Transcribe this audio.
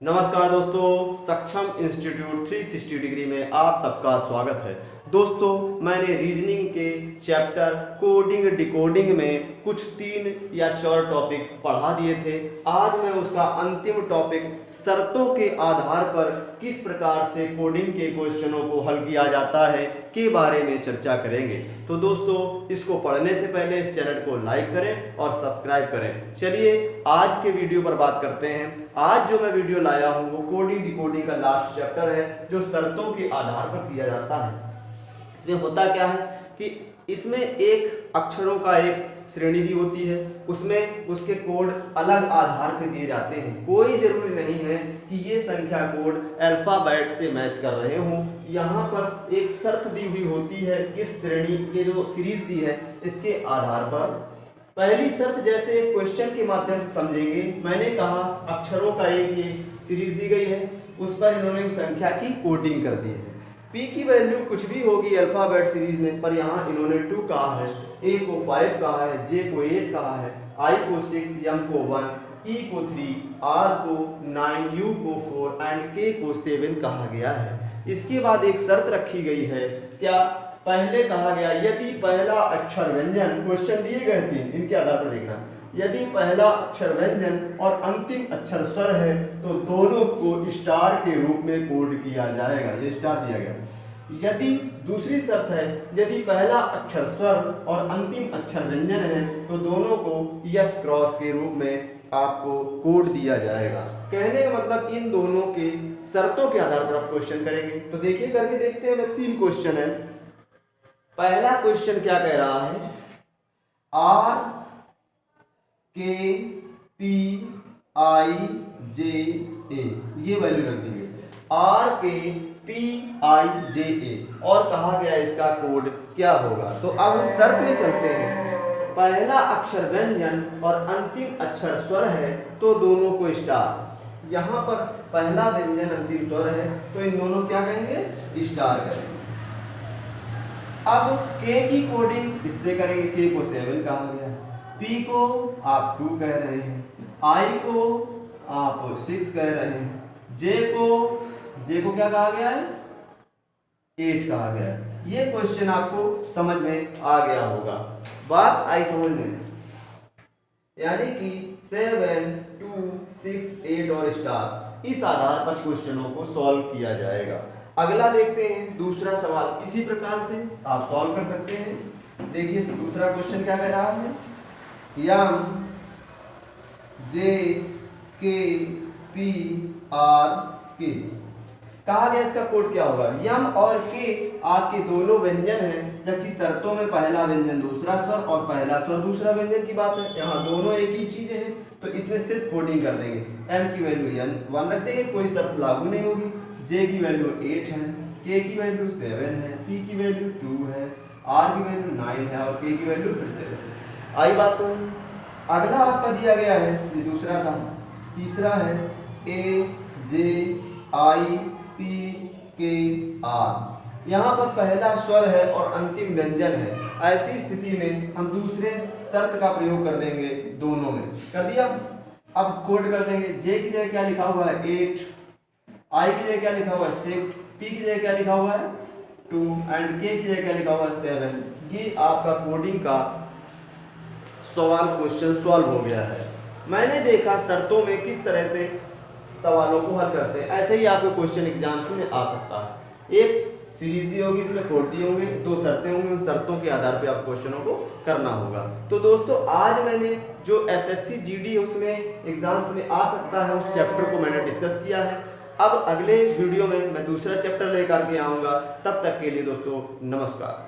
नमस्कार दोस्तों, सक्षम इंस्टीट्यूट 360 डिग्री में आप सबका स्वागत है। दोस्तों, मैंने रीजनिंग के चैप्टर कोडिंग डिकोडिंग में कुछ 3 या 4 टॉपिक पढ़ा दिए थे। आज मैं उसका अंतिम टॉपिक शर्तों के आधार पर किस प्रकार से कोडिंग के क्वेश्चनों को हल किया जाता है के बारे में चर्चा करेंगे। तो दोस्तों, इसको पढ़ने से पहले इस चैनल को लाइक करें और सब्सक्राइब करें। चलिए आज के वीडियो पर बात करते हैं। आज जो मैं वीडियो लाया हूं वो कोडिंग डिकोडिंग का लास्ट चैप्टर है, जो शर्तों के आधार पर किया जाता है। इसमें होता क्या है कि इसमें एक अक्षरों का एक श्रेणी दी होती है, उसमें उसके कोड अलग आधार पर दिए जाते हैं। कोई जरूरी नहीं है कि ये संख्या कोड अल्फाबेट से मैच कर रहे हों। यहाँ पर एक शर्त दी हुई होती है, इस श्रेणी के जो सीरीज दी है इसके आधार पर। पहली शर्त जैसे क्वेश्चन के माध्यम से समझेंगे। मैंने कहा अक्षरों का एक सीरीज दी गई है, उस पर इन्होंने एक संख्या की कोडिंग कर दी है। P की वैल्यू कुछ भी होगी अल्फाबेट सीरीज में, पर यहाँ इन्होंने 2 कहा है, A को 5 कहा है, J को 8 कहा है, I को 6, M को 1, E को 3, R को 9, U को 4 एंड K को 7 कहा गया है। इसके बाद एक शर्त रखी गई है, क्या पहले कहा गया यदि पहला अक्षर व्यंजन, क्वेश्चन दिए गए थे इनके आधार पर देखना, यदि पहला अक्षर व्यंजन और अंतिम अक्षर स्वर है तो दोनों को स्टार के रूप में कोड किया जाएगा। ये स्टार दिया गया। यदि दूसरी शर्त है, यदि पहला अक्षर स्वर और अंतिम अक्षर व्यंजन है तो दोनों को यस क्रॉस के रूप में आपको कोड दिया जाएगा। कहने का मतलब इन दोनों के शर्तों के आधार पर आप क्वेश्चन करेंगे। तो देखिए करके देखते हैं। मैं 3 क्वेश्चन है। पहला क्वेश्चन क्या कह रहा है, R K P I J A, ये वैल्यू रख दी गई। R K P I J A और कहा गया इसका कोड क्या होगा। तो अब हम शर्त में चलते हैं। पहला अक्षर व्यंजन और अंतिम अक्षर स्वर है तो दोनों को स्टार। यहाँ पर पहला व्यंजन अंतिम स्वर है तो इन दोनों क्या कहेंगे, स्टार करेंगे। अब K की कोडिंग इससे करेंगे, K को 7 कहा गया, P को आप 2 कह रहे हैं, I को आप 6 कह रहे हैं, J को क्या कहा गया है, 8 कहा गया है। ये क्वेश्चन आपको समझ में आ गया होगा। बात आई समझ में, यानी कि 7, 2, 6, 8 और स्टार, इस आधार पर क्वेश्चनों को सॉल्व किया जाएगा। अगला देखते हैं दूसरा सवाल। इसी प्रकार से आप सॉल्व कर सकते हैं। देखिए दूसरा क्वेश्चन क्या कह रहा है, M J K P R K कहा गया, इसका कोड क्या होगा। यम और के आपके दोनों व्यंजन हैं, जबकि शर्तों में पहला व्यंजन दूसरा स्वर और पहला स्वर दूसरा व्यंजन की बात है। यहाँ दोनों एक ही चीजें हैं, तो इसमें सिर्फ कोडिंग कर देंगे। M की वैल्यू 1 रख देंगे, कोई शर्त लागू नहीं होगी। J की वैल्यू 8 है, K की वैल्यू 7 है, P की वैल्यू 2 है, R की वैल्यू 9 है और K की वैल्यू फिर 7। आई बात समझ। अगला आपका दिया गया है, ये दूसरा था। तीसरा है A J I P K R। यहाँ पर पहला स्वर है और अंतिम व्यंजन है। ऐसी स्थिति में हम दूसरे शर्त का प्रयोग कर देंगे, दोनों में कर दिया। अब कोड कर देंगे। J की जगह क्या लिखा हुआ है, 8, I की जगह क्या लिखा हुआ है, 6, P की जगह क्या लिखा हुआ है, 2 एंड K की जगह क्या लिखा हुआ है, 7। ये आपका कोडिंग का सवाल क्वेश्चन सॉल्व हो गया है। मैंने देखा शर्तों में किस तरह से सवालों को हल करते हैं, ऐसे ही आपको क्वेश्चन एग्जाम्स में आ सकता है। एक सीरीज दी होगी, इसमें कोड दिए होंगे, 2 शर्तें होंगी, उन शर्तों के आधार पे आप क्वेश्चनों को करना होगा। तो दोस्तों, आज मैंने जो SSC GD है उसमें एग्जाम्स में आ सकता है, उस चैप्टर को मैंने डिस्कस किया है। अब अगले वीडियो में मैं दूसरा चैप्टर लेकर के आऊँगा। तब तक के लिए दोस्तों नमस्कार।